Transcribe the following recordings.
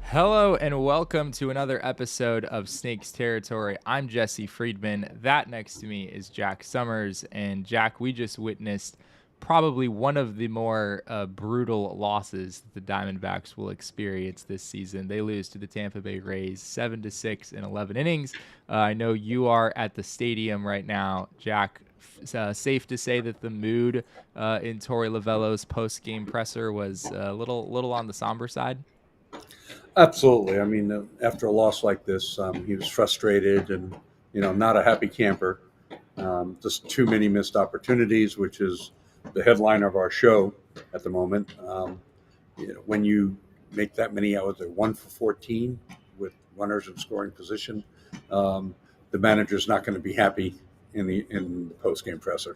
Hello and welcome to another episode of Snakes Territory. I'm Jesse Friedman. That next to me is Jack Sommers. And Jack, we just witnessed probably one of the more brutal losses that the Diamondbacks will experience this season. They lose to the Tampa Bay Rays 7-6 in 11 innings. I know you are at the stadium right now, Jack. Safe to say that the mood in Torey Lovullo's post-game presser was a little on the somber side. Absolutely. I mean, after a loss like this, he was frustrated and, not a happy camper. Just too many missed opportunities, which is the headline of our show at the moment. When you make that many out there, 1 for 14 with runners in scoring position, the manager's not going to be happy in the post-game presser.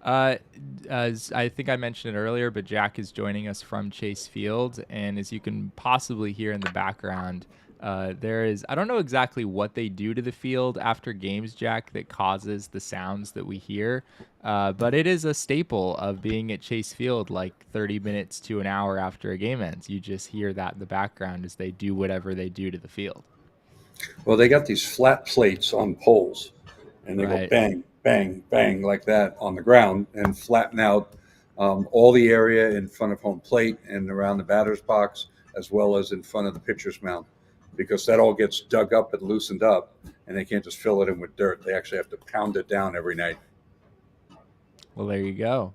As I think I mentioned it earlier, but Jack is joining us from Chase Field, and as you can possibly hear in the background, there is, I don't know exactly what they do to the field after games, Jack, that causes the sounds that we hear, but it is a staple of being at Chase Field like 30 minutes to an hour after a game ends. You just hear that in the background as they do whatever they do to the field. Well, they got these flat plates on poles, and they go bang, bang, bang like that on the ground and flatten out all the area in front of home plate and around the batter's box, as well as in front of the pitcher's mound, because that all gets dug up and loosened up, and they can't just fill it in with dirt. They actually have to pound it down every night. Well, there you go.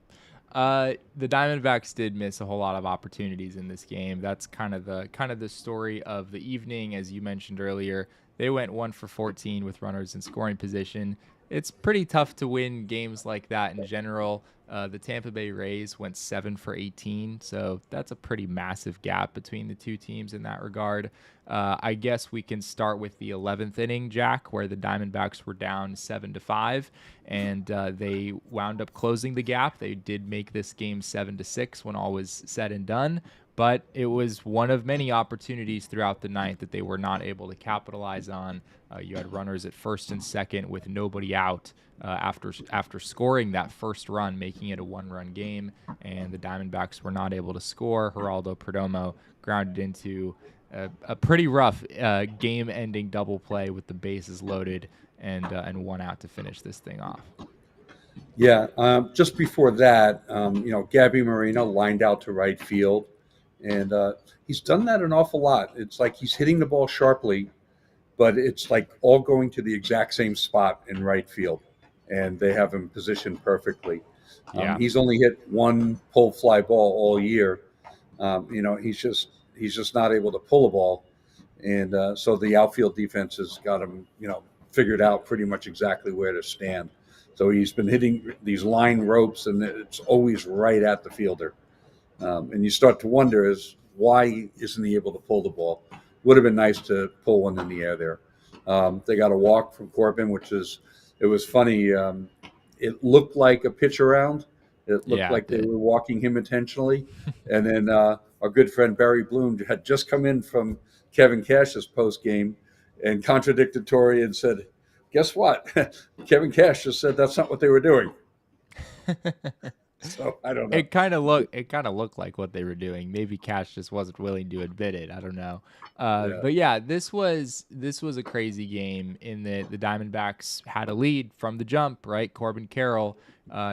The Diamondbacks did miss a whole lot of opportunities in this game. That's kind of the story of the evening, as you mentioned earlier. They went 1 for 14 with runners in scoring position. It's pretty tough to win games like that in general. The Tampa Bay Rays went 7 for 18, so that's a pretty massive gap between the two teams in that regard. I guess we can start with the 11th inning, Jack, where the Diamondbacks were down 7-5, and they wound up closing the gap. They did make this game 7-6 when all was said and done, but it was one of many opportunities throughout the ninth that they were not able to capitalize on. You had runners at first and second with nobody out after scoring that first run, making it a one-run game, and the Diamondbacks were not able to score. Geraldo Perdomo grounded into a pretty rough game-ending double play with the bases loaded and one out to finish this thing off. Yeah, just before that, Gabby Moreno lined out to right field, and he's done that an awful lot. It's like he's hitting the ball sharply, but it's like all going to the exact same spot in right field, and they have him positioned perfectly. He's only hit one pull fly ball all year. He's just not able to pull a ball, and so the outfield defense has got him, figured out pretty much exactly where to stand. So he's been hitting these line ropes, and it's always right at the fielder. And you start to wonder why isn't he able to pull the ball? Would have been nice to pull one in the air there. They got a walk from Corbin, it was funny. It looked like a pitch around. It looked like they were walking him intentionally. And then our good friend Barry Bloom had just come in from Kevin Cash's post game and contradicted Torey and said, "Guess what? Kevin Cash just said that's not what they were doing." So I don't know. It kind of looked like what they were doing. Maybe Cash just wasn't willing to admit it. I don't know. But yeah, this was a crazy game in that the Diamondbacks had a lead from the jump. Right, Corbin Carroll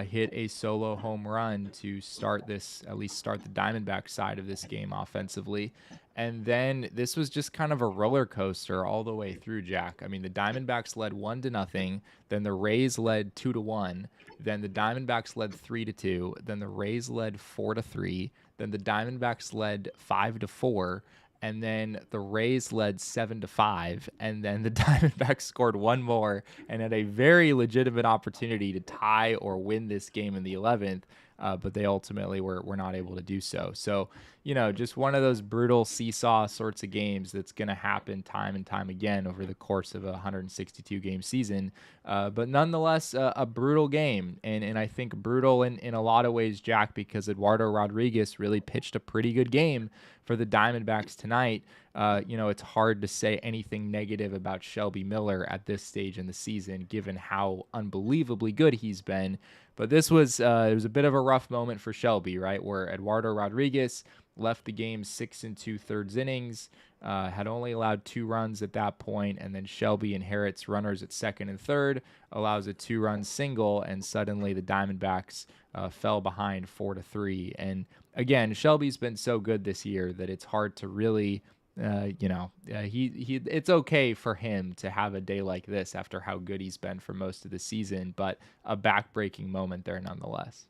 hit a solo home run to start the Diamondback side of this game offensively. And then this was just kind of a roller coaster all the way through, Jack. I mean, the Diamondbacks led 1-0, then the Rays led 2-1, then the Diamondbacks led 3-2, then the Rays led 4-3, then the Diamondbacks led 5-4, and then the Rays led 7-5, and then the Diamondbacks scored one more and had a very legitimate opportunity to tie or win this game in the 11th. But they ultimately were not able to do so. So, just one of those brutal seesaw sorts of games that's going to happen time and time again over the course of a 162-game season. But nonetheless, a brutal game. And I think brutal in a lot of ways, Jack, because Eduardo Rodriguez really pitched a pretty good game. for the Diamondbacks tonight, it's hard to say anything negative about Shelby Miller at this stage in the season, given how unbelievably good he's been. But this was it was a bit of a rough moment for Shelby, right? Where Eduardo Rodriguez left the game 6 2/3 innings, had only allowed 2 runs at that point, and then Shelby inherits runners at second and third, allows a 2-run single, and suddenly the Diamondbacks fell behind 4-3. And again, Shelby's been so good this year that it's hard to really it's okay for him to have a day like this after how good he's been for most of the season, but a back-breaking moment there nonetheless.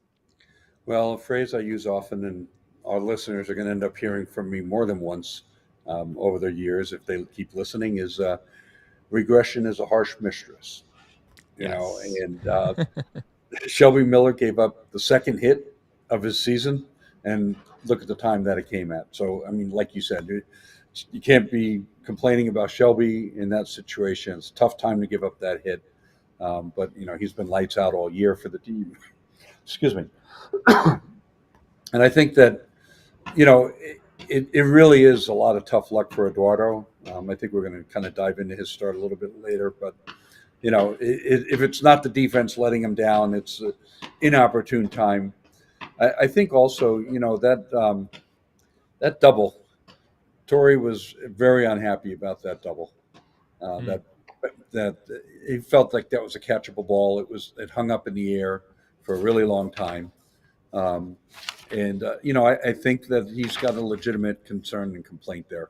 Well, a phrase I use often, and our listeners are going to end up hearing from me more than once over the years if they keep listening, is regression is a harsh mistress. Yes. And Shelby Miller gave up the second hit of his season, and look at the time that it came at. So, I mean, like you said, you can't be complaining about Shelby in that situation. It's a tough time to give up that hit. But, he's been lights out all year for the team. Excuse me. And I think that, it really is a lot of tough luck for Eduardo. I think we're going to kind of dive into his start a little bit later. But, if it's not the defense letting him down, it's an inopportune time. I think also, that double, Torrey was very unhappy about that double. That he felt like that was a catchable ball. It hung up in the air for a really long time. I think that he's got a legitimate concern and complaint there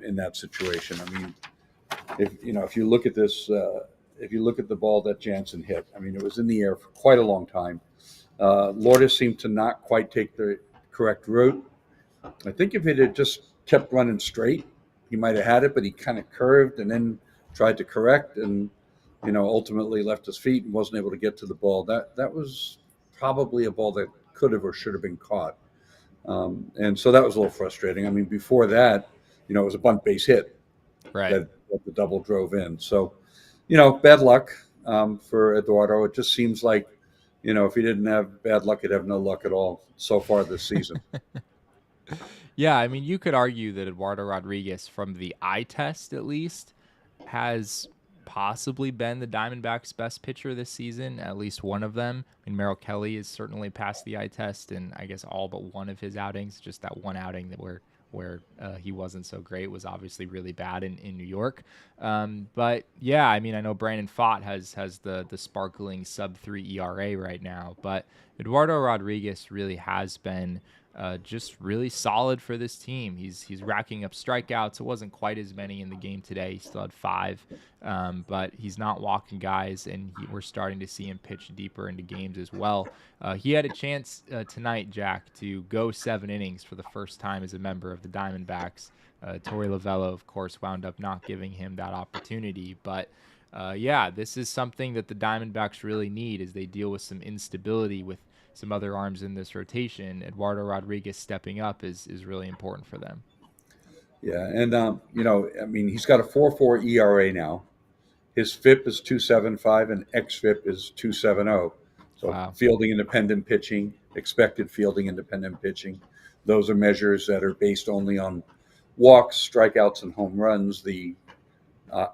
in that situation. I mean, if you look at this, if you look at the ball that Jansen hit, I mean, it was in the air for quite a long time. Lourdes seemed to not quite take the correct route. I think if it had just kept running straight, he might have had it, but he kind of curved and then tried to correct and, ultimately left his feet and wasn't able to get to the ball. That was probably a ball that could have or should have been caught. And so that was a little frustrating. I mean, before that, it was a bunt base hit that the double drove in. So, bad luck for Eduardo. It just seems like, if he didn't have bad luck, he'd have no luck at all so far this season. Yeah, I mean, you could argue that Eduardo Rodriguez, from the eye test at least, has possibly been the Diamondbacks' best pitcher this season, at least one of them. I mean, Merrill Kelly has certainly passed the eye test, and I guess all but one of his outings, just that one outing that where he wasn't so great, was obviously really bad in New York. But yeah, I mean, I know Brandon Pfaadt has the sparkling sub-3 ERA right now, but Eduardo Rodriguez really has been just really solid for this team. He's racking up strikeouts. It wasn't quite as many in the game today. He still had 5, but he's not walking guys, and we're starting to see him pitch deeper into games as well. He had a chance tonight, Jack, to go 7 innings for the first time as a member of the Diamondbacks. Torey Lovullo, of course, wound up not giving him that opportunity, but yeah, this is something that the Diamondbacks really need as they deal with some instability with some other arms in this rotation. Eduardo Rodriguez stepping up is really important for them. Yeah, and I mean, he's got a 4.4 ERA now. His FIP is 2.75 and xFIP is 2.70. So Wow. Fielding independent pitching, expected fielding independent pitching. Those are measures that are based only on walks, strikeouts, and home runs. The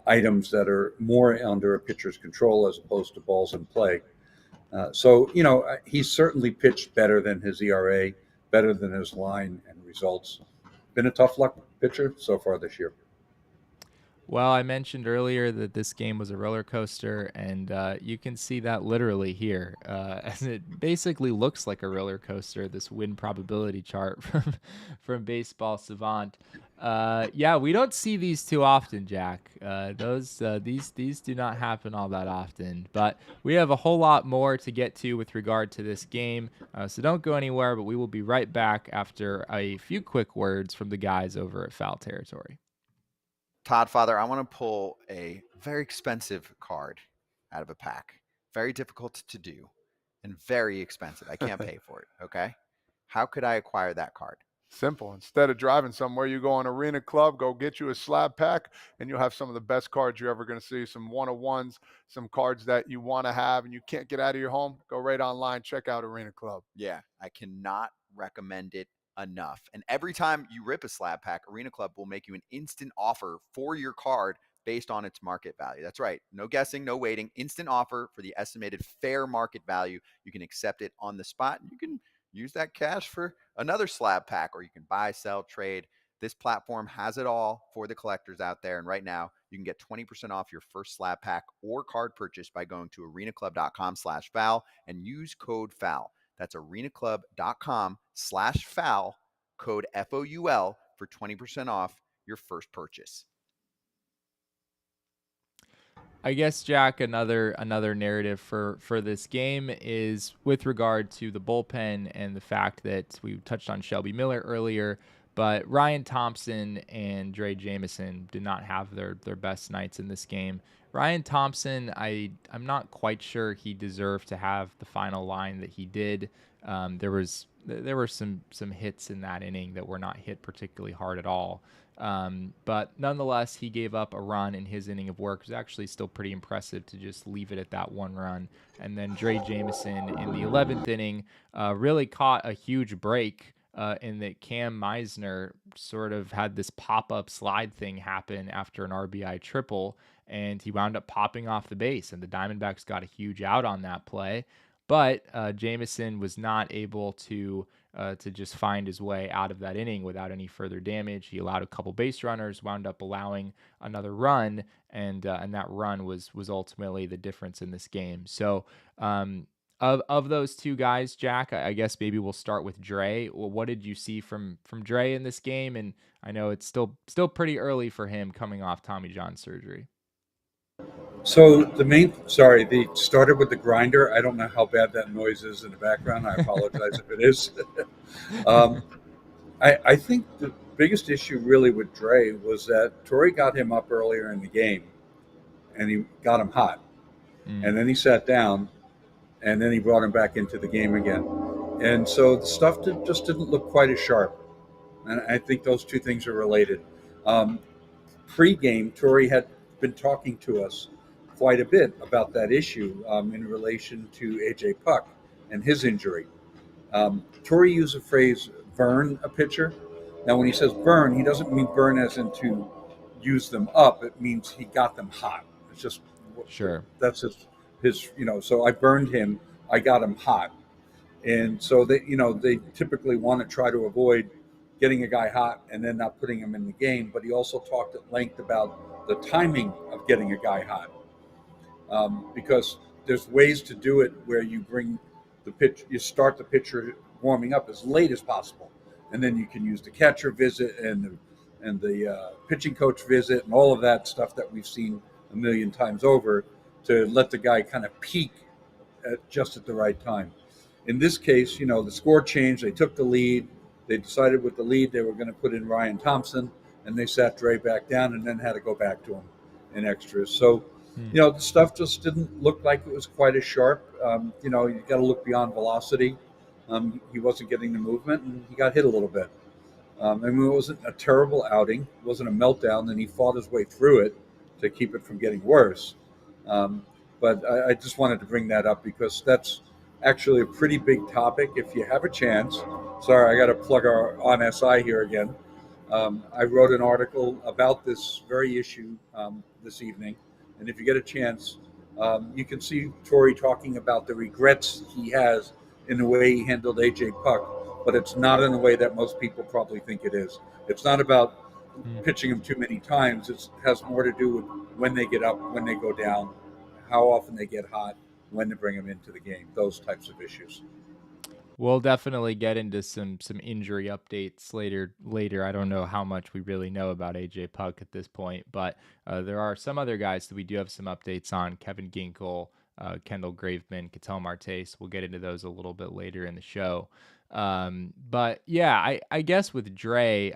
items that are more under a pitcher's control as opposed to balls in play. So he's certainly pitched better than his ERA, better than his line and results. Been a tough luck pitcher so far this year. Well, I mentioned earlier that this game was a roller coaster, and you can see that literally here, as it basically looks like a roller coaster, this win probability chart from Baseball Savant. Yeah, we don't see these too often, Jack. These do not happen all that often, but we have a whole lot more to get to with regard to this game, so don't go anywhere, but we will be right back after a few quick words from the guys over at Foul Territory. Todd, Father, I want to pull a very expensive card out of a pack. Very difficult to do and very expensive. I can't pay for it, okay? How could I acquire that card? Simple. Instead of driving somewhere, you go on Arena Club, go get you a slab pack, and you'll have some of the best cards you're ever going to see. Some one-of-ones, some cards that you want to have and you can't get out of your home. Go right online, check out Arena Club. Yeah, I cannot recommend it enough. And every time you rip a slab pack, Arena Club will make you an instant offer for your card based on its market value. That's right. No guessing, no waiting. Instant offer for the estimated fair market value. You can accept it on the spot. You can use that cash for another slab pack, or you can buy, sell, trade. This platform has it all for the collectors out there. And right now, you can get 20% off your first slab pack or card purchase by going to arenaclub.com/foul and use code FOUL. That's arenaclub.com/foul, code FOUL for 20% off your first purchase. I guess, Jack, another narrative for this game is with regard to the bullpen and the fact that we touched on Shelby Miller earlier, but Ryan Thompson and Drey Jameson did not have their best nights in this game. Ryan Thompson, I'm not quite sure he deserved to have the final line that he did. There were some hits in that inning that were not hit particularly hard at all. But nonetheless, he gave up a run in his inning of work. It was actually still pretty impressive to just leave it at that one run. And then Drey Jameson in the 11th inning really caught a huge break in that Cam Meisner sort of had this pop-up slide thing happen after an RBI triple, and he wound up popping off the base, and the Diamondbacks got a huge out on that play. But Jameson was not able to just find his way out of that inning without any further damage. He allowed a couple base runners, wound up allowing another run, and that run was ultimately the difference in this game. So of those two guys, Jack, I guess maybe we'll start with Drey. Well, what did you see from Drey in this game? And I know it's still pretty early for him coming off Tommy John surgery. So they started with the grinder. I don't know how bad that noise is in the background. I apologize if it is. I think the biggest issue really with Drey was that Torrey got him up earlier in the game, and he got him hot. And then he sat down, and then he brought him back into the game again. And so the stuff just didn't look quite as sharp. And I think those two things are related. Pre-game, Torrey had been talking to us quite a bit about that issue in relation to AJ Puk and his injury. Torrey used the phrase burn a pitcher. Now, when he says burn, he doesn't mean burn as in to use them up. It means he got them hot. It's just sure. That's his so I burned him. I got him hot. And so they typically want to try to avoid getting a guy hot and then not putting him in the game. But he also talked at length about the timing of getting a guy hot. Because there's ways to do it where you bring the pitch, you start the pitcher warming up as late as possible, and then you can use the catcher visit and the pitching coach visit and all of that stuff that we've seen a million times over to let the guy kind of peak just at the right time. In this case, the score changed. They took the lead. They decided with the lead they were going to put in Ryan Thompson, and they sat Drey back down and then had to go back to him in extras. So. The stuff just didn't look like it was quite as sharp. You got to look beyond velocity. He wasn't getting the movement, and he got hit a little bit. It wasn't a terrible outing. It wasn't a meltdown, and he fought his way through it to keep it from getting worse. But I just wanted to bring that up because that's actually a pretty big topic. If you have a chance, sorry, I got to plug our on SI here again. I wrote an article about this very issue this evening. And if you get a chance, you can see Torrey talking about the regrets he has in the way he handled AJ Puk, but it's not in the way that most people probably think it is. It's not about pitching him too many times. It has more to do with when they get up, when they go down, how often they get hot, when to bring him into the game, those types of issues. We'll definitely get into some injury updates later. I don't know how much we really know about AJ Puk at this point, but there are some other guys that we do have some updates on. Kevin Ginkel, Kendall Graveman, Ketel Marte. So we'll get into those a little bit later in the show. But yeah, I guess with Drey,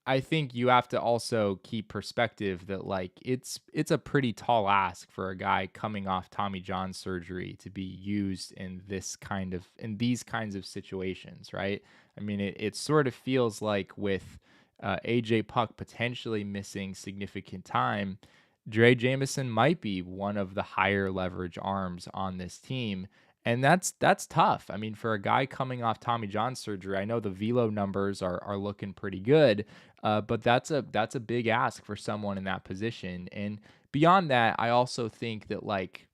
I think you have to also keep perspective that it's a pretty tall ask for a guy coming off Tommy John surgery to be used in these kinds of situations, right? It sort of feels like with AJ Puk potentially missing significant time, Drey Jameson might be one of the higher leverage arms on this team. And that's tough. I mean, for a guy coming off Tommy John surgery, I know the velo numbers are looking pretty good, but that's a big ask for someone in that position. And beyond that, I also think that, like,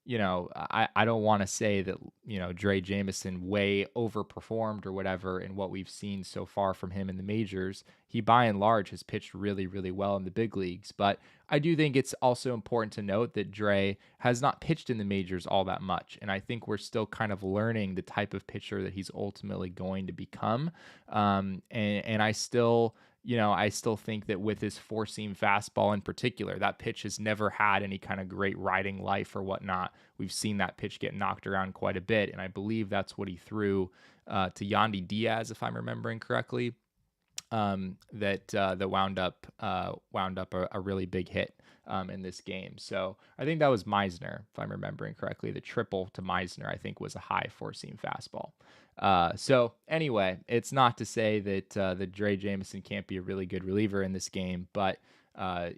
I don't want to say that, Drey Jameson way overperformed or whatever in what we've seen so far from him in the majors. He, by and large, has pitched really, really well in the big leagues. But I do think it's also important to note that Drey has not pitched in the majors all that much. And I think we're still kind of learning the type of pitcher that he's ultimately going to become. And I still think that with his four-seam fastball in particular, that pitch has never had any kind of great riding life or whatnot. We've seen that pitch get knocked around quite a bit, and I believe that's what he threw to Yandy Diaz, if I'm remembering correctly. That wound up a really big hit in this game. So I think that was Meisner, if I'm remembering correctly. The triple to Meisner, I think, was a high four-seam fastball. So anyway, it's not to say that Drey Jameson can't be a really good reliever in this game, but I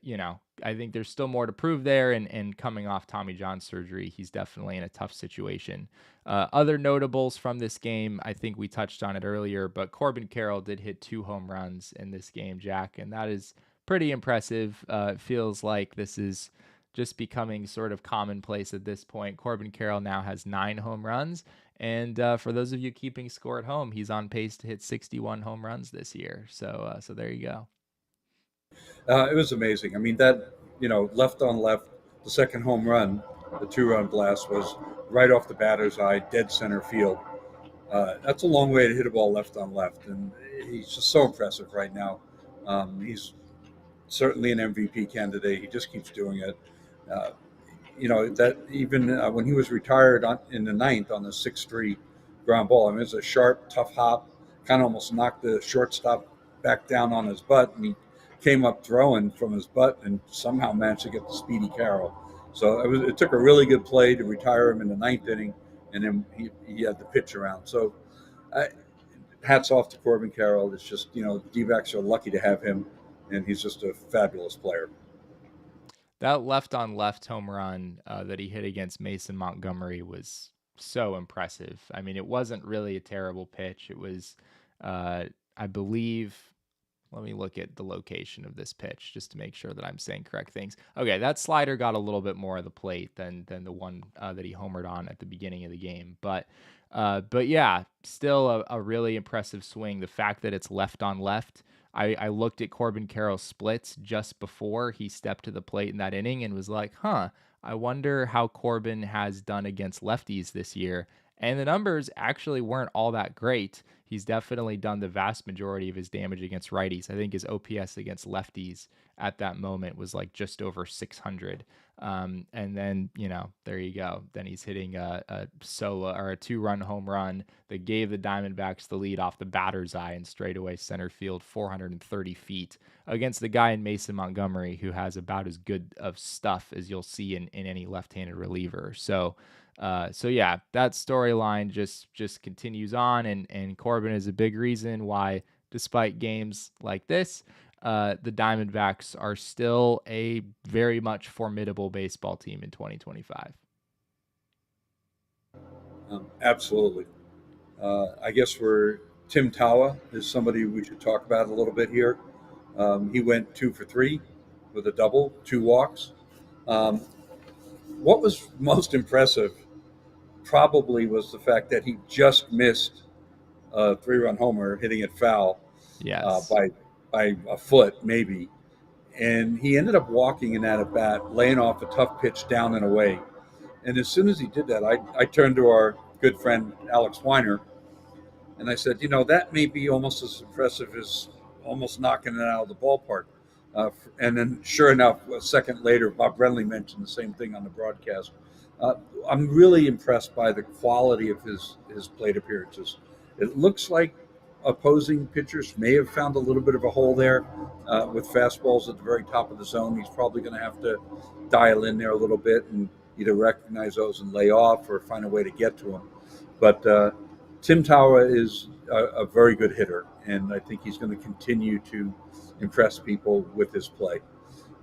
think there's still more to prove there. And coming off Tommy John surgery, he's definitely in a tough situation. Other notables from this game, I think we touched on it earlier, but Corbin Carroll did hit 2 home runs in this game, Jack, and that is pretty impressive. It feels like this is just becoming sort of commonplace at this point. Corbin Carroll now has 9 home runs. And for those of you keeping score at home, he's on pace to hit 61 home runs this year. So there you go. It was amazing. I mean, that, left on left, the second home run, the 2-run blast was right off the batter's eye, dead center field. That's a long way to hit a ball left on left. And he's just so impressive right now. He's certainly an MVP candidate. He just keeps doing it. That even when he was retired in the 9th on the 6-3 ground ball, I mean, it's a sharp, tough hop, kind of almost knocked the shortstop back down on his butt, and he came up throwing from his butt and somehow managed to get the speedy Carroll. So it took a really good play to retire him in the 9th inning, and then he had the pitch around. So hats off to Corbin Carroll. It's just, the D-backs are lucky to have him, and he's just a fabulous player. That left-on-left home run that he hit against Mason Montgomery was so impressive. I mean, it wasn't really a terrible pitch. It was, I believe, let me look at the location of this pitch just to make sure that I'm saying correct things. Okay, that slider got a little bit more of the plate than the one that he homered on at the beginning of the game. But yeah, still a really impressive swing. The fact that it's left-on-left, I looked at Corbin Carroll's splits just before he stepped to the plate in that inning and was like, I wonder how Corbin has done against lefties this year. And the numbers actually weren't all that great. He's definitely done the vast majority of his damage against righties. I think his OPS against lefties at that moment was like just over 600. And then, there you go. Then he's hitting a solo or a 2-run home run that gave the Diamondbacks the lead off the batter's eye in straightaway center field, 430 feet, against the guy in Mason Montgomery who has about as good of stuff as you'll see in any left-handed reliever. So yeah, that storyline just continues on, and Corbin is a big reason why, despite games like this, the Diamondbacks are still a very much formidable baseball team in 2025. Absolutely. I guess Tim Tawa is somebody we should talk about a little bit here. He went 2 for 3 with a double, 2 walks. What was most impressive probably was the fact that he just missed a 3-run homer, hitting it foul. Yes. By a foot, maybe. And he ended up walking in that at bat, laying off a tough pitch down and away. And as soon as he did that, I turned to our good friend Alex Weiner, and I said, that may be almost as impressive as almost knocking it out of the ballpark. And then, sure enough, a second later, Bob Brenly mentioned the same thing on the broadcast. I'm really impressed by the quality of his plate appearances. It looks like opposing pitchers may have found a little bit of a hole there with fastballs at the very top of the zone. He's probably going to have to dial in there a little bit and either recognize those and lay off or find a way to get to them. But Tim Tawa is a very good hitter, and I think he's going to continue to impress people with his play.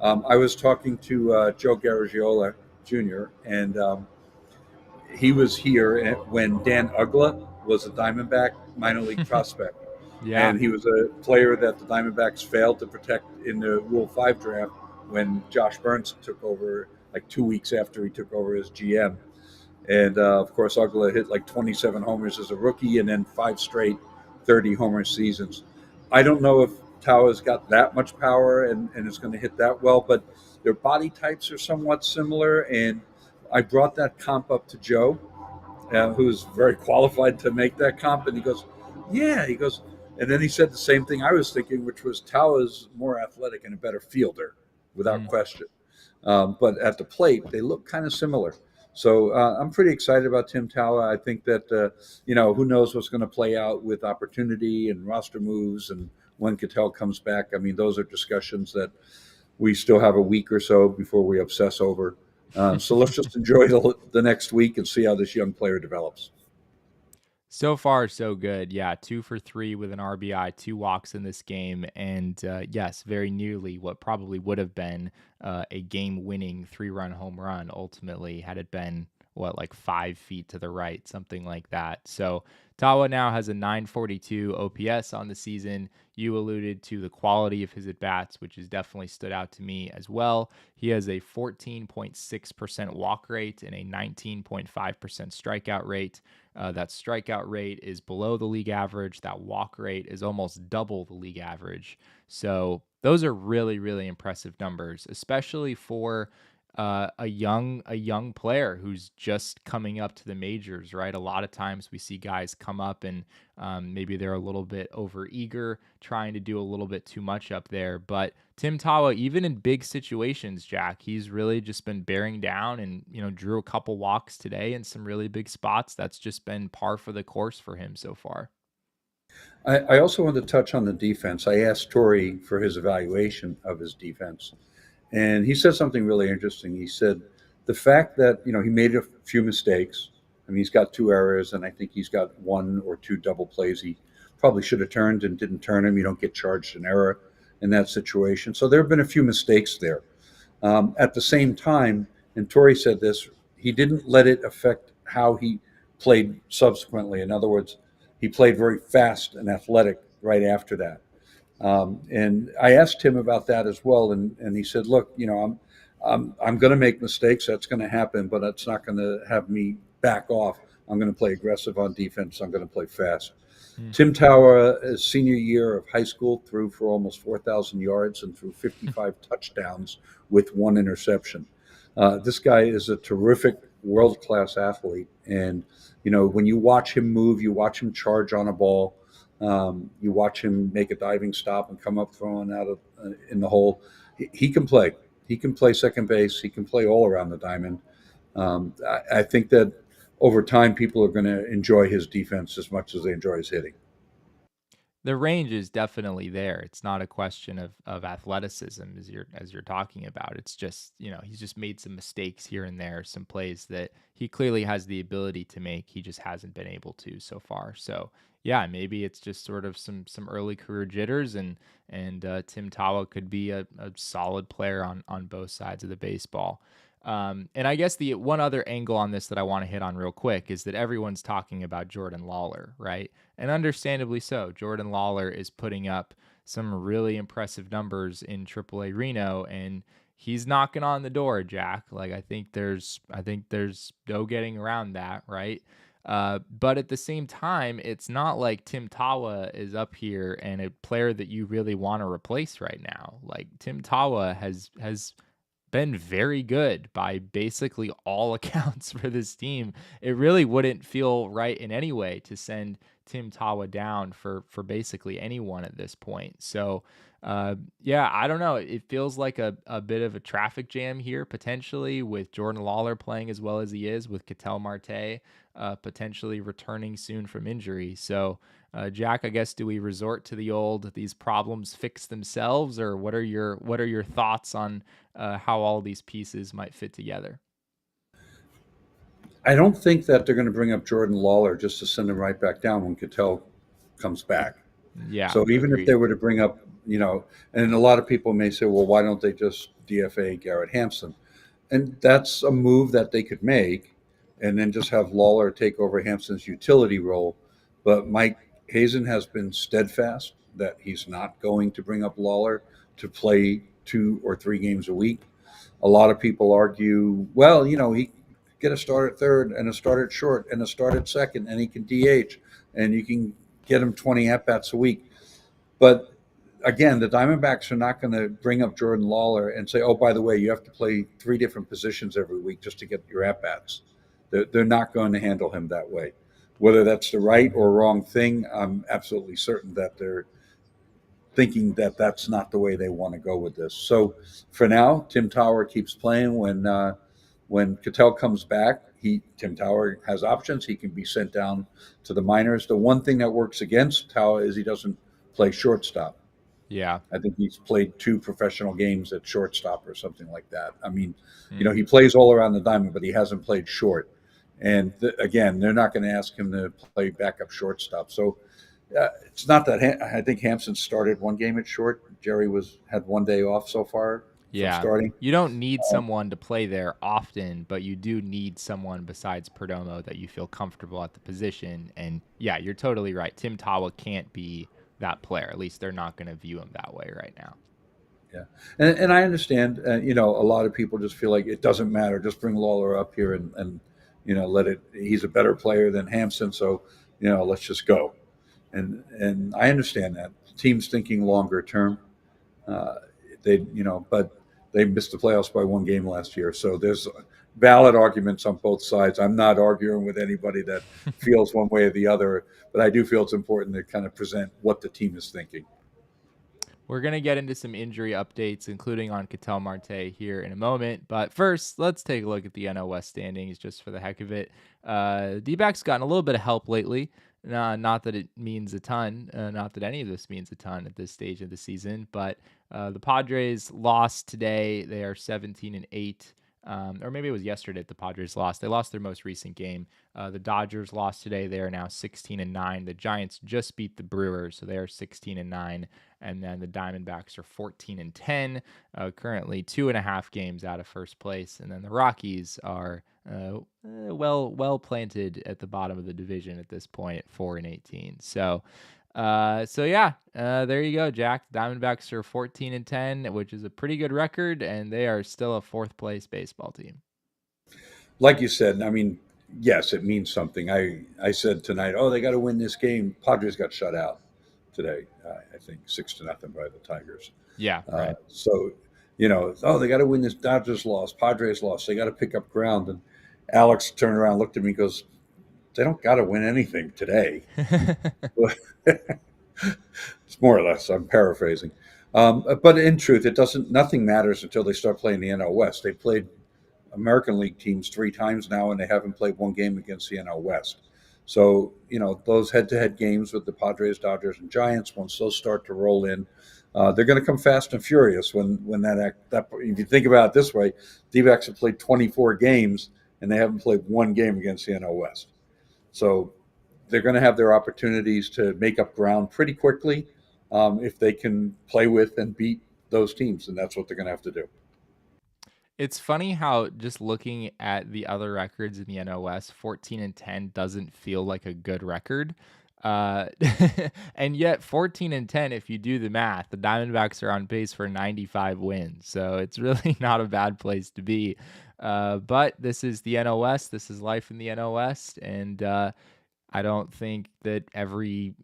I was talking to Joe Garagiola Jr., and he was here when Dan Uggla was a Diamondback minor league prospect. Yeah. And he was a player that the Diamondbacks failed to protect in the Rule 5 draft when Josh Burns took over, like 2 weeks after he took over as GM. And, of course, Uggla hit like 27 homers as a rookie and then 5 straight 30-homer seasons. I don't know if Tawa's got that much power and is going to hit that well, but their body types are somewhat similar. And I brought that comp up to Joe, who's very qualified to make that comp. And he goes, yeah, and then he said the same thing I was thinking, which was Tawa's more athletic and a better fielder, without question. But at the plate, they look kind of similar. So I'm pretty excited about Tim Tawa. I think that, who knows what's going to play out with opportunity and roster moves and when Ketel comes back. I mean, those are discussions that we still have a week or so before we obsess over. So let's just enjoy the next week and see how this young player develops. So far, so good. Yeah, 2 for 3 with an RBI, 2 walks in this game, and yes, very nearly what probably would have been a game-winning 3-run home run ultimately had it been, like 5 feet to the right, something like that. So Tawa now has a 942 OPS on the season. You alluded to the quality of his at-bats, which has definitely stood out to me as well. He has a 14.6% walk rate and a 19.5% strikeout rate. That strikeout rate is below the league average. That walk rate is almost double the league average. So those are really, really impressive numbers, especially for a young player who's just coming up to the majors, right? A lot of times we see guys come up and maybe they're a little bit over eager, trying to do a little bit too much up there. But Tim Tawa, even in big situations, Jack, he's really just been bearing down and, drew a couple walks today in some really big spots. That's just been par for the course for him so far. I also want to touch on the defense. I asked Torrey for his evaluation of his defense. And he said something really interesting. He said the fact that, he made a few mistakes. I mean, he's got 2 errors, and I think he's got 1 or 2 double plays he probably should have turned and didn't turn him. You don't get charged an error in that situation. So there have been a few mistakes there. At the same time, and Torrey said this, he didn't let it affect how he played subsequently. In other words, he played very fast and athletic right after that. And I asked him about that as well, and he said, "Look, I'm going to make mistakes. That's going to happen, but it's not going to have me back off. I'm going to play aggressive on defense. I'm going to play fast." Tim Tawa, his senior year of high school, threw for almost 4,000 yards and threw 55 touchdowns with 1 interception. This guy is a terrific world-class athlete, and when you watch him move, you watch him charge on a ball. You watch him make a diving stop and come up throwing out of in the hole. He can play. He can play second base. He can play all around the diamond. I think that over time, people are going to enjoy his defense as much as they enjoy his hitting. The range is definitely there. It's not a question of athleticism as you're talking about. It's just, he's just made some mistakes here and there, some plays that he clearly has the ability to make. He just hasn't been able to so far. So yeah, maybe it's just sort of some early career jitters, and Tim Tawa could be a solid player on both sides of the baseball. And I guess the one other angle on this that I want to hit on real quick is that everyone's talking about Jordan Lawlar, right? And understandably so. Jordan Lawlar is putting up some really impressive numbers in AAA Reno, and he's knocking on the door, Jack. Like I think there's no getting around that, right? But at the same time, it's not like Tim Tawa is up here and a player that you really want to replace right now. Like Tim Tawa has been very good by basically all accounts for this team. It really wouldn't feel right in any way to send Tim Tawa down for basically anyone at this point. So yeah, I don't know. It feels like a bit of a traffic jam here, potentially, with Jordan Lawlar playing as well as he is, with Ketel Marte potentially returning soon from injury. So Jack, I guess, do we resort to the old "these problems fix themselves," or what are your thoughts on how all these pieces might fit together? I don't think that they're going to bring up Jordan Lawlar just to send him right back down when Ketel comes back. Yeah. So even if they were to bring up, and a lot of people may say, well, why don't they just DFA Garrett Hampson? And that's a move that they could make. and then just have Lawlar take over Hampson's utility role. But Mike Hazen has been steadfast that he's not going to bring up Lawlar to play 2 or 3 games a week. A lot of people argue, well, he get a start at third and a start at short and a start at second, and he can DH, and you can get him 20 at-bats a week. But again, the Diamondbacks are not going to bring up Jordan Lawlar and say, oh, by the way, you have to play 3 different positions every week just to get your at-bats. They're not going to handle him that way. Whether that's the right or wrong thing, I'm absolutely certain that they're thinking that that's not the way they want to go with this. So for now, Tim Tawa keeps playing. When Ketel comes back, Tim Tawa has options. He can be sent down to the minors. The one thing that works against Tawa is he doesn't play shortstop. Yeah. I think he's played 2 professional games at shortstop or something like that. I mean, he plays all around the diamond, but he hasn't played short. And again, they're not going to ask him to play backup shortstop. So it's not that I think Hampson started 1 game at short. Jerry had 1 day off so far. Yeah. Starting. You don't need someone to play there often, but you do need someone besides Perdomo that you feel comfortable at the position. And yeah, you're totally right. Tim Tawa can't be that player. At least they're not going to view him that way right now. Yeah. And I understand, a lot of people just feel like it doesn't matter. Just bring Lawlar up here and he's a better player than Hampson. So, let's just go. And I understand that. The team's thinking longer term. But they missed the playoffs by 1 game last year. So there's valid arguments on both sides. I'm not arguing with anybody that feels one way or the other, but I do feel it's important to kind of present what the team is thinking. We're going to get into some injury updates, including on Ketel Marte here in a moment. But first, let's take a look at the NL West standings just for the heck of it. D-backs gotten a little bit of help lately. Not that it means a ton. Not that any of this means a ton at this stage of the season. But the Padres lost today. They are 17-8. Or maybe it was yesterday that the Padres lost. They lost their most recent game. The Dodgers lost today. They are now 16-9. The Giants just beat the Brewers, so they are 16-9. And then the Diamondbacks are 14-10, currently 2.5 games out of first place. And then the Rockies are well planted at the bottom of the division at this point at 4-18. So there you go, Jack. The Diamondbacks are 14-10, which is a pretty good record, and they are still a 4th place baseball team. Like you said, I mean, yes, it means something. I said tonight, they got to win this game. Padres got shut out today. I think 6-0 by the Tigers. Yeah, right. So, they got to win this. Dodgers lost. Padres lost. They got to pick up ground. And Alex turned around, looked at me, and goes, they don't got to win anything today. It's more or less, I'm paraphrasing. But in truth, nothing matters until they start playing the NL West. They played American League teams 3 times now, and they haven't played 1 game against the NL West. So, those head-to-head games with the Padres, Dodgers, and Giants, once those start to roll in, they're going to come fast and furious when that if you think about it this way, D-backs have played 24 games, and they haven't played 1 game against the NL West. So they're going to have their opportunities to make up ground pretty quickly if they can play with and beat those teams, and that's what they're going to have to do. It's funny how just looking at the other records in the NL West, 14-10 doesn't feel like a good record. And yet 14-10, if you do the math, the Diamondbacks are on pace for 95 wins. So it's really not a bad place to be. But this is the NL West. This is life in the NL West. And I don't think that every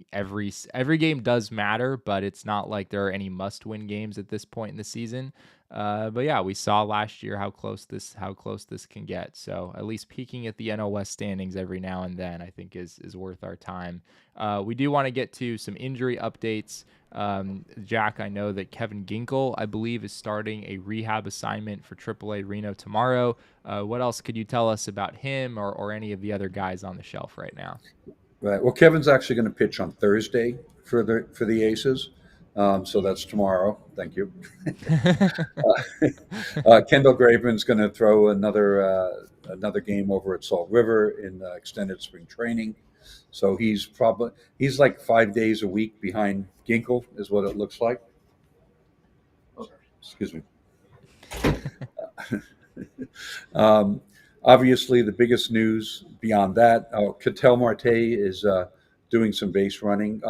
game does matter, but it's not like there are any must-win games at this point in the season. But yeah, we saw last year how close this can get. So at least peeking at the NL West standings every now and then, I think is worth our time. We do want to get to some injury updates. Jack, I know that Kevin Ginkel, I believe, is starting a rehab assignment for AAA Reno tomorrow. What else could you tell us about him or any of the other guys on the shelf right now? Right. Well, Kevin's actually going to pitch on Thursday for the Aces. So that's tomorrow. Thank you. Kendall Graveman's going to throw another game over at Salt River in extended spring training. So he's like 5 days a week behind Ginkel is what it looks like. Oh, excuse me. Obviously, the biggest news beyond that, Ketel Marte is doing some base running.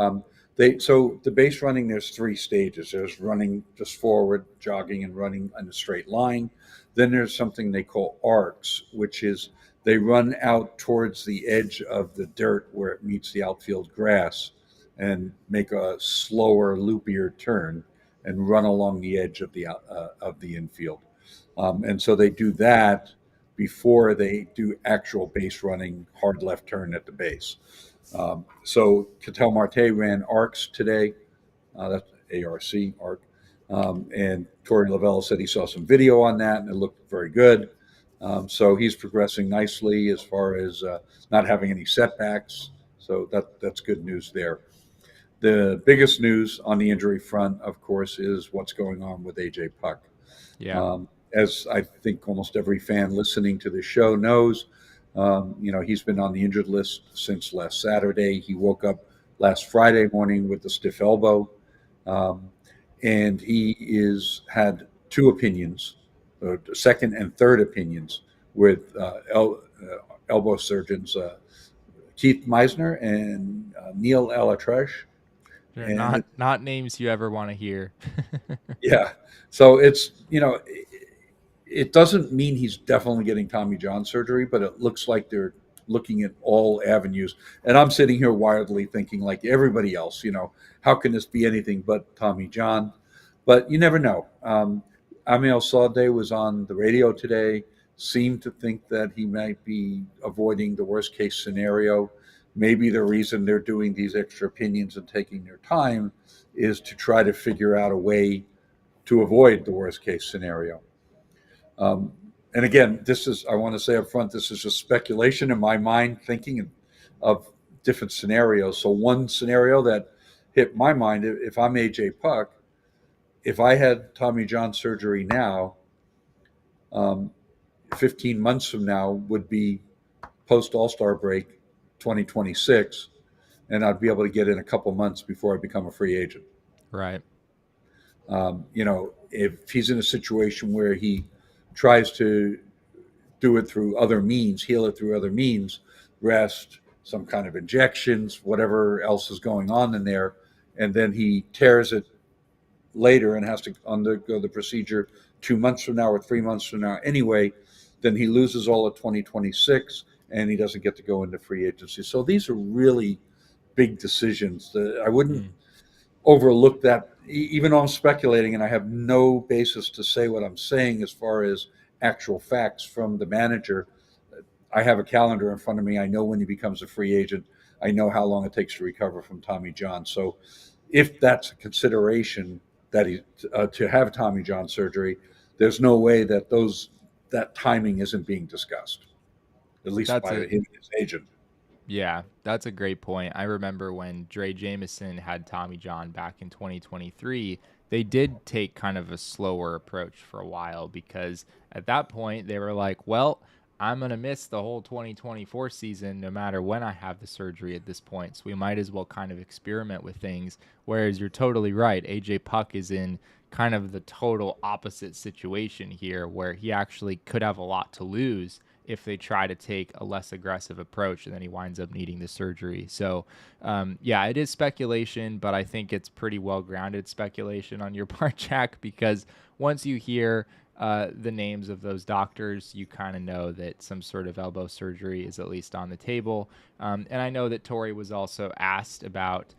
So the base running, there's 3 stages. There's running just forward, jogging, and running in a straight line. Then there's something they call arcs, which is they run out towards the edge of the dirt where it meets the outfield grass and make a slower, loopier turn and run along the edge of the infield. And so they do that before they do actual base running, hard left turn at the base. So Ketel Marte ran arcs today. That's ARC, arc. And Torey Lovella said he saw some video on that and it looked very good. So he's progressing nicely as far as not having any setbacks. So that's good news there. The biggest news on the injury front, of course, is what's going on with AJ Puk. Yeah. As I think almost every fan listening to the show knows, he's been on the injured list since last Saturday. He woke up last Friday morning with a stiff elbow, and he had 2 opinions, second and third opinions, with elbow surgeons Keith Meisner and Neil Elatrech. They're not names you ever want to hear. Yeah. So it's, it doesn't mean he's definitely getting Tommy John surgery, but it looks like they're looking at all avenues. And I'm sitting here wildly thinking, like everybody else, how can this be anything but Tommy John? But you never know. Amiel Sade was on the radio today, seemed to think that he might be avoiding the worst case scenario. Maybe the reason they're doing these extra opinions and taking their time is to try to figure out a way to avoid the worst case scenario. And again, I want to say up front, this is just speculation in my mind, thinking of different scenarios. So one scenario that hit my mind, if I'm AJ Puk, if I had Tommy John surgery now, 15 months from now would be post All-Star break 2026, and I'd be able to get in a couple months before I become a free agent. Right. If he's in a situation where he tries to do it through other means, heal it through other means, rest, some kind of injections, whatever else is going on in there, and then he tears it later and has to undergo the procedure 2 months from now or 3 months from now anyway, then he loses all of 2026 and he doesn't get to go into free agency. So these are really big decisions. I wouldn't overlook that, even though I'm speculating and I have no basis to say what I'm saying as far as actual facts from the manager. I have a calendar in front of me. I know when he becomes a free agent. I know how long it takes to recover from Tommy John. So if that's a consideration that to have Tommy John surgery, there's no way that that timing isn't being discussed, at least by him and his agent. Yeah, that's a great point. I remember when Drey Jameson had Tommy John back in 2023, they did take kind of a slower approach for a while because at that point they were like, well, I'm going to miss the whole 2024 season no matter when I have the surgery at this point. So we might as well kind of experiment with things. Whereas you're totally right. AJ Puk is in kind of the total opposite situation here where he actually could have a lot to lose if they try to take a less aggressive approach and then he winds up needing the surgery. So, yeah, it is speculation, but I think it's pretty well-grounded speculation on your part, Jack, because once you hear the names of those doctors, you kind of know that some sort of elbow surgery is at least on the table. And I know that Torey was also asked about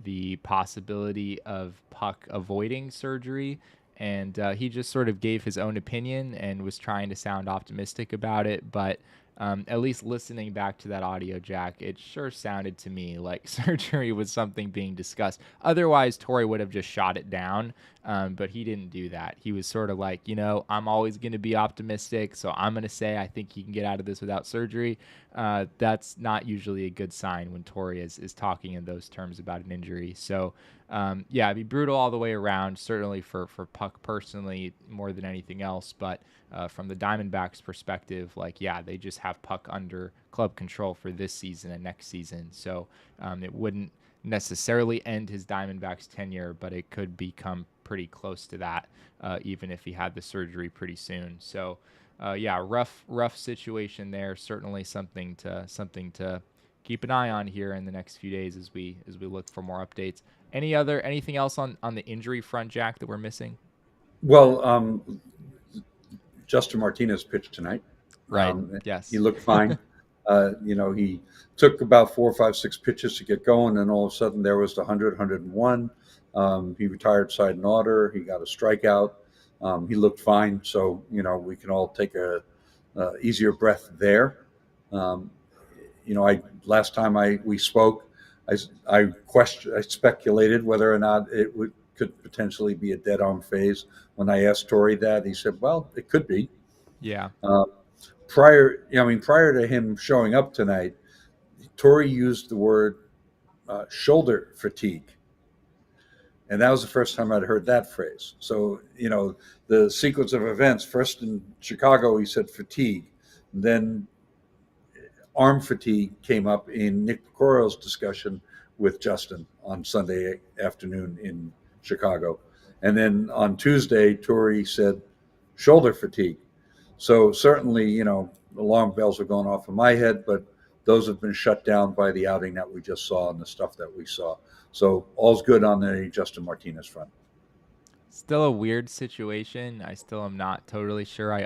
the possibility of Puk avoiding surgery. And he just sort of gave his own opinion and was trying to sound optimistic about it. But at least listening back to that audio, Jack, it sure sounded to me like surgery was something being discussed. Otherwise, Torey would have just shot it down. But he didn't do that. He was sort of like, I'm always going to be optimistic. So I'm going to say I think he can get out of this without surgery. That's not usually a good sign when Torey is talking in those terms about an injury. So, yeah, it'd be brutal all the way around, certainly for Puk personally more than anything else. But from the Diamondbacks perspective, they just have Puk under club control for this season and next season. So it wouldn't necessarily end his Diamondbacks tenure, but it could become pretty close to that, even if he had the surgery pretty soon. So yeah, rough situation there. Certainly something to keep an eye on here in the next few days as we look for more updates. Anything else on the injury front, Jack, that we're missing? Well, Justin Martinez pitched tonight. Right. Um, Yes. he looked fine. He took about 4, 5, 6 pitches to get going, and all of a sudden there was the 100, 101. He retired side and order. He got a strikeout. He looked fine. So, we can all take a easier breath there. Last time we spoke, I speculated whether or not could potentially be a dead arm phase. When I asked Torey that, he said, "Well, it could be." Yeah. Prior to him showing up tonight, Torey used the word shoulder fatigue, and that was the first time I'd heard that phrase. So, the sequence of events: first in Chicago, he said fatigue, then arm fatigue came up in Nick Picorial's discussion with Justin on Sunday afternoon in Chicago. And then on Tuesday, Torey said shoulder fatigue. So certainly, alarm bells are going off in my head, but those have been shut down by the outing that we just saw and the stuff that we saw. So all's good on the Justin Martinez front. Still a weird situation. I still am not totally sure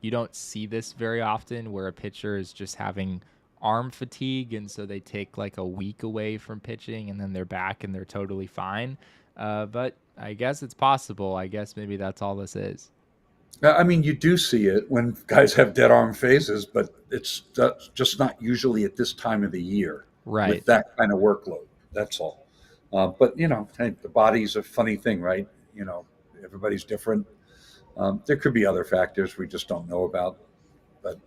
you don't see this very often where a pitcher is just having arm fatigue and so they take like a week away from pitching and then they're back and they're totally fine. But I guess it's possible. I guess maybe that's all this is. I mean, you do see it when guys have dead arm phases, but it's just not usually at this time of the year Right. with that kind of workload. That's all. But, the body's a funny thing, right? Everybody's different. There could be other factors we just don't know about. But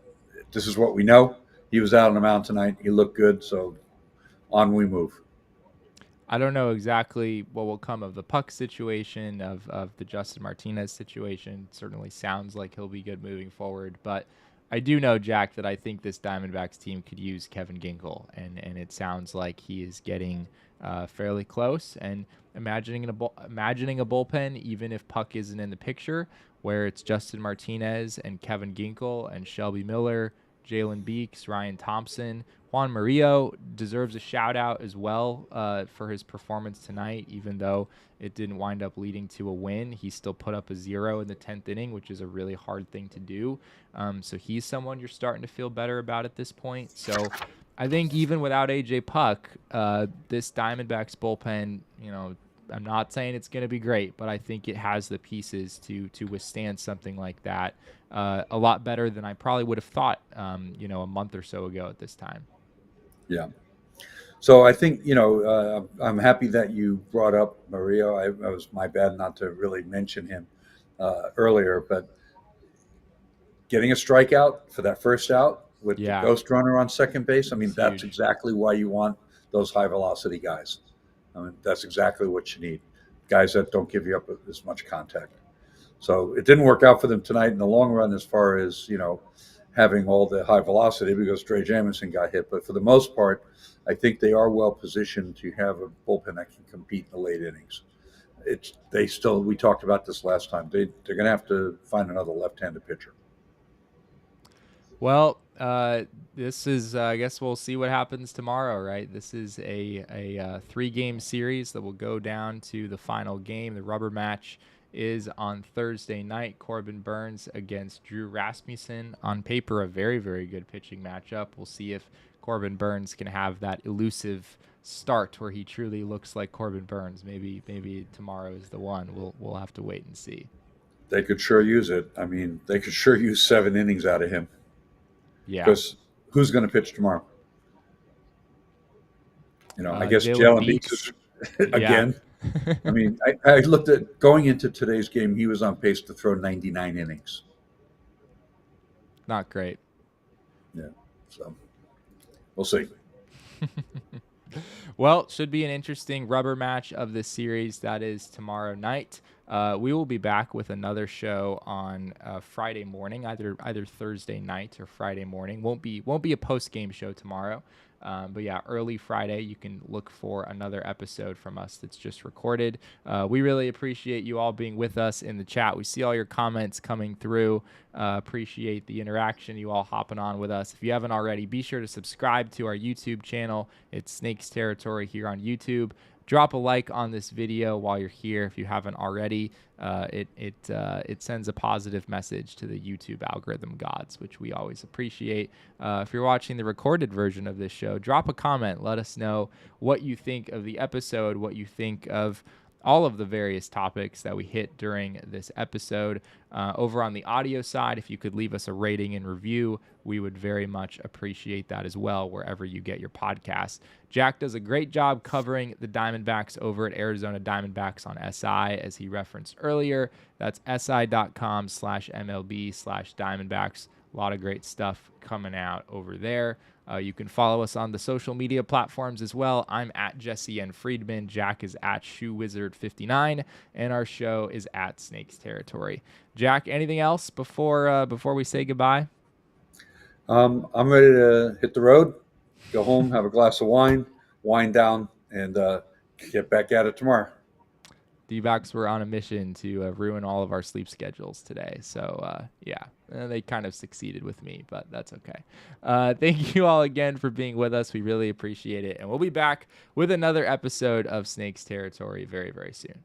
this is what we know. He was out on the mound tonight. He looked good, so on we move. I don't know exactly what will come of the Puk situation, of the Justin Martinez situation. It certainly sounds like he'll be good moving forward. But I do know, Jack, that I think this Diamondbacks team could use Kevin Ginkel. And it sounds like he is getting fairly close. And imagining a bullpen, even if Puk isn't in the picture, where it's Justin Martinez and Kevin Ginkel and Shelby Miller, Jalen Beeks, Ryan Thompson. Juan Murillo deserves a shout out as well for his performance tonight. Even though it didn't wind up leading to a win, he still put up a 0 in the 10th inning, which is a really hard thing to do. So he's someone you're starting to feel better about at this point. So I think even without AJ Puk, this Diamondbacks bullpen, I'm not saying it's going to be great, but I think it has the pieces to withstand something like that a lot better than I probably would have thought, a month or so ago at this time. Yeah. So I think, I'm happy that you brought up Murillo. It was my bad not to really mention him earlier, but getting a strikeout for that first out with the ghost runner on second base, that's exactly why you want those high velocity guys. That's exactly what you need. Guys that don't give you up as much contact. So it didn't work out for them tonight in the long run as far as, having all the high velocity because Drey Jameson got hit. But for the most part, I think they are well positioned to have a bullpen that can compete in the late innings. We talked about this last time. They're going to have to find another left-handed pitcher. Well, this is, I guess we'll see what happens tomorrow, right? This is a 3-game series that will go down to the final game. The rubber match is on Thursday night. Corbin Burnes against Drew Rasmussen. On paper, a very, very good pitching matchup. We'll see if Corbin Burnes can have that elusive start where he truly looks like Corbin Burnes. Maybe tomorrow is the one. We'll have to wait and see. They could sure use it. They could sure use 7 innings out of him. Yeah. Because who's going to pitch tomorrow? I guess Jalen Beeks again. I looked at going into today's game. He was on pace to throw 99 innings. Not great. Yeah. So we'll see. Well, should be an interesting rubber match of this series. That is tomorrow night. We will be back with another show on Friday morning, either Thursday night or Friday morning. Won't be a post-game show tomorrow. But yeah, early Friday, you can look for another episode from us that's just recorded. We really appreciate you all being with us in the chat. We see all your comments coming through. Appreciate the interaction, you all hopping on with us. If you haven't already, be sure to subscribe to our YouTube channel. It's Snakes Territory here on YouTube. Drop a like on this video while you're here if you haven't already. It sends a positive message to the YouTube algorithm gods, which we always appreciate. If you're watching the recorded version of this show, drop a comment. Let us know what you think of the episode, what you think of all of the various topics that we hit during this episode. Over on the audio side, if you could leave us a rating and review, we would very much appreciate that as well, wherever you get your podcasts. Jack does a great job covering the Diamondbacks over at Arizona Diamondbacks on SI, as he referenced earlier. That's si.com/MLB/Diamondbacks. A lot of great stuff coming out over there. You can follow us on the social media platforms as well. I'm at Jesse N. Friedman. Jack is at ShoeWizard59, and our show is at Snakes Territory. Jack, anything else before we say goodbye? I'm ready to hit the road, go home, have a glass of wine, wind down, and get back at it tomorrow. D-backs were on a mission to ruin all of our sleep schedules today. So, they kind of succeeded with me, but that's okay. Thank you all again for being with us. We really appreciate it. And we'll be back with another episode of Snakes Territory very, very soon.